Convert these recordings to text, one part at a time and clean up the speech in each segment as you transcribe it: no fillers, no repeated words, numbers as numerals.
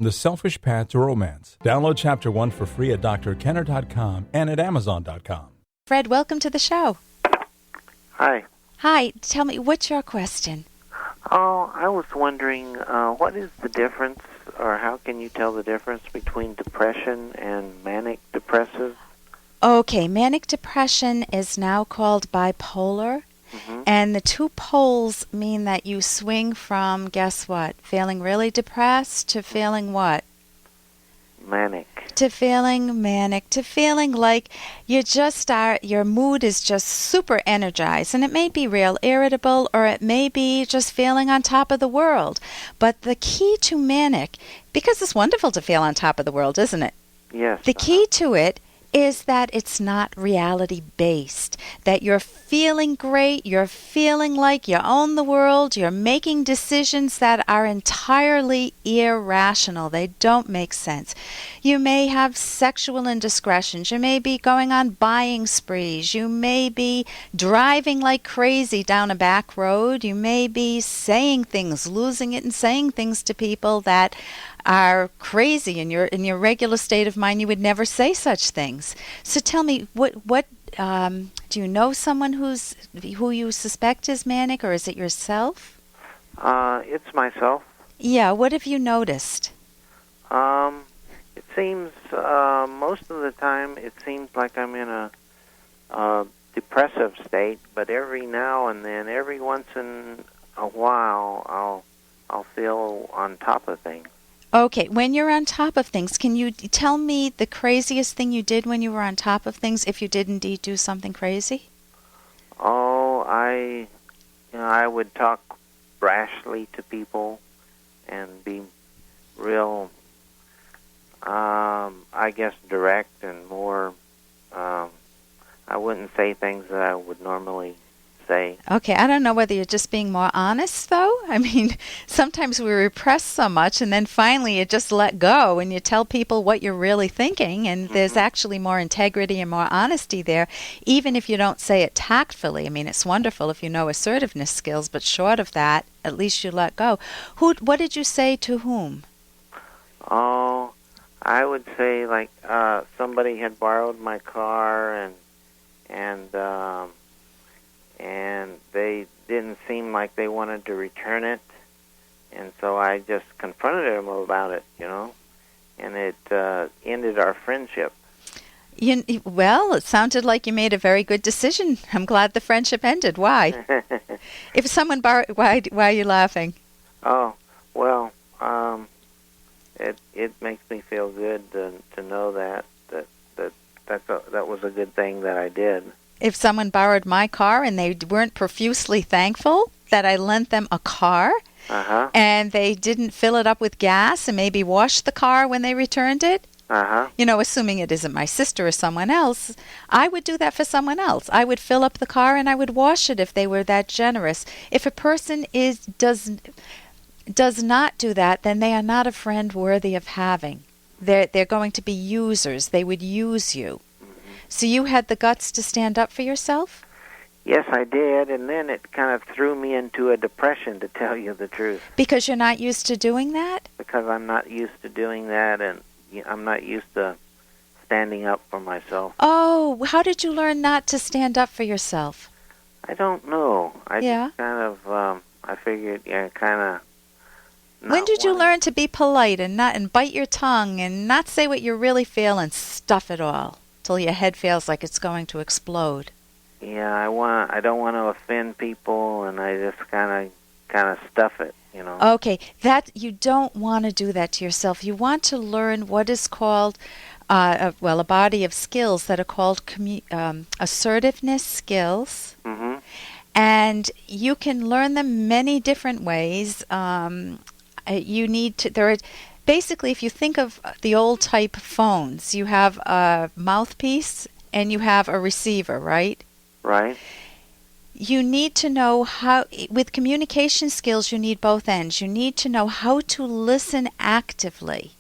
The Selfish Path to Romance. Download Chapter 1 for free at drkenner.com and at amazon.com. Fred, welcome to the show. Hi. Hi, tell me, what's your question? Oh, I was wondering, what is the difference, or how can you tell the difference between depression and manic depressive? Okay, manic depression is now called bipolar, and the two poles mean that you swing from, guess what, feeling really depressed to feeling what? Manic. To feeling manic, to feeling like you just are, your mood is just super energized, and it may be real irritable, or it may be just feeling on top of the world. But the key to manic, because it's wonderful to feel on top of the world, isn't it? Yes. The key to it is that it's not reality-based, that you're feeling great, you're feeling like you own the world, you're making decisions that are entirely irrational. They don't make sense. You may have sexual indiscretions. You may be going on buying sprees. You may be driving like crazy down a back road. You may be saying things, losing it and saying things to people that are crazy. In your regular state of mind, you would never say such things. So tell me, what do you know someone who you suspect is manic, or is it yourself? It's myself. Yeah, what have you noticed? It seems, most of the time, it seems like I'm in a depressive state, but every now and then, every once in a while, I'll feel on top of things. Okay, when you're on top of things, can you tell me the craziest thing you did when you were on top of things, if you did indeed do something crazy? Oh, I would talk brashly to people and be real, I guess, direct and more, I wouldn't say things that I would normally say. Okay, I don't know whether you're just being more honest, though. I mean, sometimes we repress so much, and then finally you just let go and you tell people what you're really thinking, and there's actually more integrity and more honesty there, even if you don't say it tactfully. I mean, it's wonderful if you know assertiveness skills, but short of that, at least you let go. What did you say to whom? Oh, I would say, like, somebody had borrowed my car, and they didn't seem like they wanted to return it, and so I just confronted them about it, and it ended our friendship. Well, it sounded like you made a very good decision. I'm glad the friendship ended. Why? If someone borrowed, why are you laughing? Oh, well, it makes me feel good to know that was a good thing that I did. If someone borrowed my car and they weren't profusely thankful that I lent them a car, and they didn't fill it up with gas and maybe wash the car when they returned it, assuming it isn't my sister or someone else, I would do that for someone else. I would fill up the car and I would wash it if they were that generous. If a person does not do that, then they are not a friend worthy of having. They're going to be users. They would use you. So you had the guts to stand up for yourself? Yes, I did, and then it kind of threw me into a depression, to tell you the truth. Because you're not used to doing that? Because I'm not used to doing that, and I'm not used to standing up for myself. Oh, how did you learn not to stand up for yourself? I don't know. Just kind of, I figured, kind of. When did you learn to be polite and bite your tongue and not say what you really feel and stuff it all till your head feels like it's going to explode? Yeah, I don't want to offend people, and I just kind of stuff it, Okay, that you don't want to do that to yourself. You want to learn what is called, a body of skills that are called assertiveness skills. And you can learn them many different ways. Basically, if you think of the old type phones, you have a mouthpiece and you have a receiver, right? Right. You need to know how, with communication skills, you need both ends. You need to know how to listen actively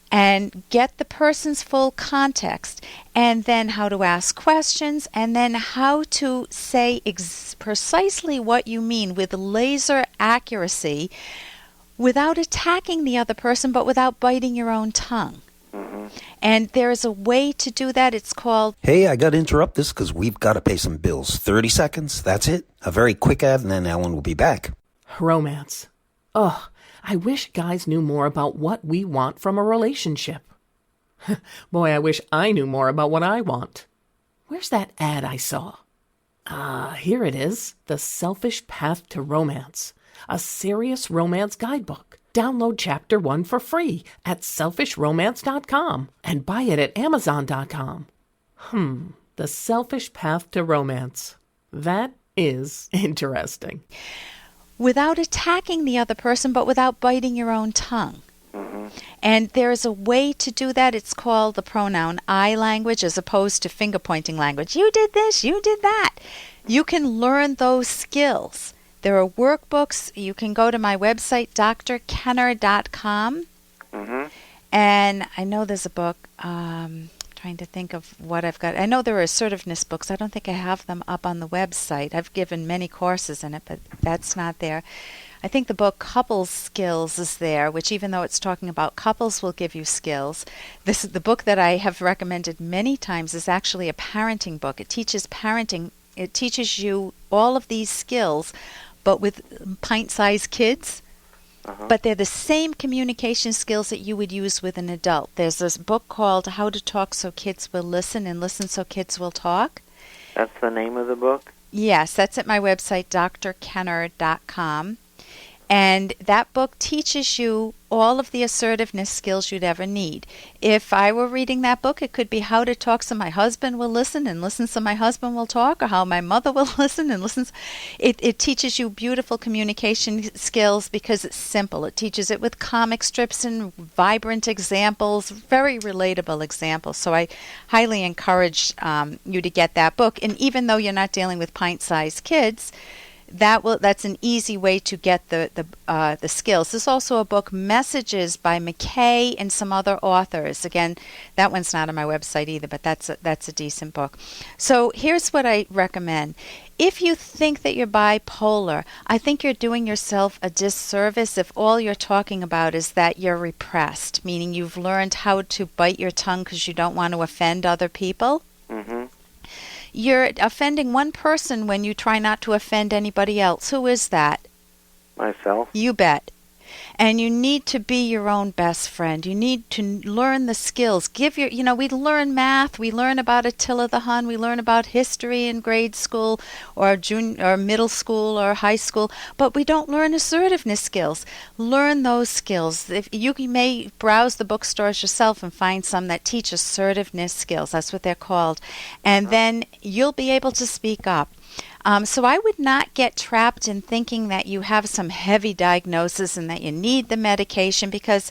and get the person's full context, and then how to ask questions, and then how to say precisely what you mean with laser accuracy without attacking the other person, but without biting your own tongue. Mm-hmm. And there is a way to do that. It's called... Hey, I got to interrupt this because we've got to pay some bills. 30 seconds, that's it. A very quick ad, and then Ellen will be back. Romance. Ugh, I wish guys knew more about what we want from a relationship. Boy, I wish I knew more about what I want. Where's that ad I saw? Here it is. The Selfish Path to Romance. A serious romance guidebook. Download Chapter 1 for free at selfishromance.com and buy it at amazon.com. The Selfish Path to Romance. That is interesting. Without attacking the other person, but without biting your own tongue. Mm-hmm. And there is a way to do that. It's called the pronoun I language as opposed to finger-pointing language. You did this, you did that. You can learn those skills. There are workbooks. You can go to my website, drkenner.com. Mm-hmm. And I know there's a book, trying to think of what I've got. I know there are assertiveness books. I don't think I have them up on the website. I've given many courses in it, but that's not there. I think the book Couples Skills is there, which even though it's talking about couples will give you skills. The book that I have recommended many times is actually a parenting book. It teaches parenting. It teaches you all of these skills, but with pint-sized kids. But they're the same communication skills that you would use with an adult. There's this book called How to Talk So Kids Will Listen and Listen So Kids Will Talk. That's the name of the book? Yes, that's at my website, drkenner.com. And that book teaches you all of the assertiveness skills you'd ever need. If I were reading that book, it could be how to talk so my husband will listen and listen so my husband will talk, or how my mother will listen and listen. It teaches you beautiful communication skills because it's simple. It teaches it with comic strips and vibrant examples, very relatable examples. So I highly encourage you to get that book. And even though you're not dealing with pint-sized kids, that's an easy way to get the skills. There's also a book, Messages by McKay and some other authors. Again, that one's not on my website either, but that's a decent book. So here's what I recommend. If you think that you're bipolar, I think you're doing yourself a disservice if all you're talking about is that you're repressed, meaning you've learned how to bite your tongue because you don't want to offend other people. Mm-hmm. You're offending one person when you try not to offend anybody else. Who is that? Myself. You bet. And you need to be your own best friend. You need to learn the skills. We learn math. We learn about Attila the Hun. We learn about history in grade school or middle school or high school. But we don't learn assertiveness skills. Learn those skills. If you may browse the bookstores yourself and find some that teach assertiveness skills. That's what they're called. And then you'll be able to speak up. So I would not get trapped in thinking that you have some heavy diagnosis and that you need the medication, because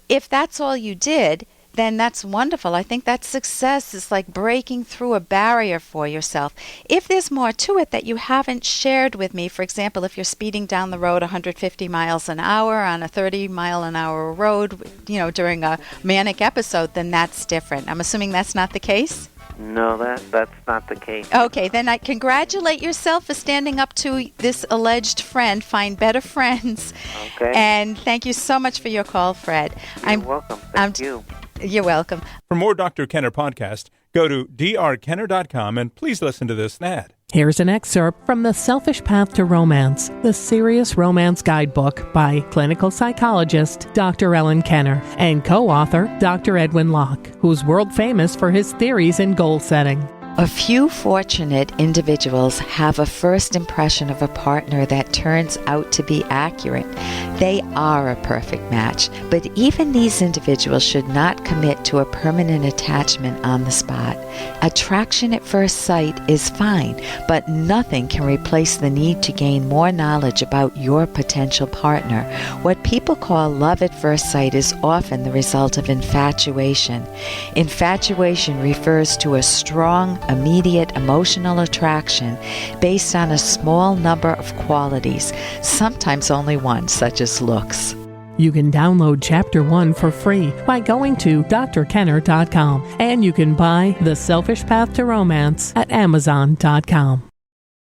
if that's all you did, then that's wonderful. I think that success is like breaking through a barrier for yourself. If there's more to it that you haven't shared with me, for example, if you're speeding down the road 150 miles an hour on a 30-mile-an-hour road, during a manic episode, then that's different. I'm assuming that's not the case? No, that's not the case. Okay, then I congratulate yourself for standing up to this alleged friend. Find better friends. Okay. And thank you so much for your call, Fred. You're welcome. Thank you. You're welcome. For more Dr. Kenner podcast, go to drkenner.com and please listen to this ad. Here's an excerpt from The Selfish Path to Romance, the Serious Romance Guidebook by clinical psychologist Dr. Ellen Kenner and co-author Dr. Edwin Locke, who's world famous for his theories in goal setting. A few fortunate individuals have a first impression of a partner that turns out to be accurate. They are a perfect match, but even these individuals should not commit to a permanent attachment on the spot. Attraction at first sight is fine, but nothing can replace the need to gain more knowledge about your potential partner. What people call love at first sight is often the result of infatuation. Infatuation refers to a strong, immediate emotional attraction based on a small number of qualities, sometimes only one, such as looks. You can download Chapter 1 for free by going to drkenner.com, and you can buy The Selfish Path to Romance at amazon.com.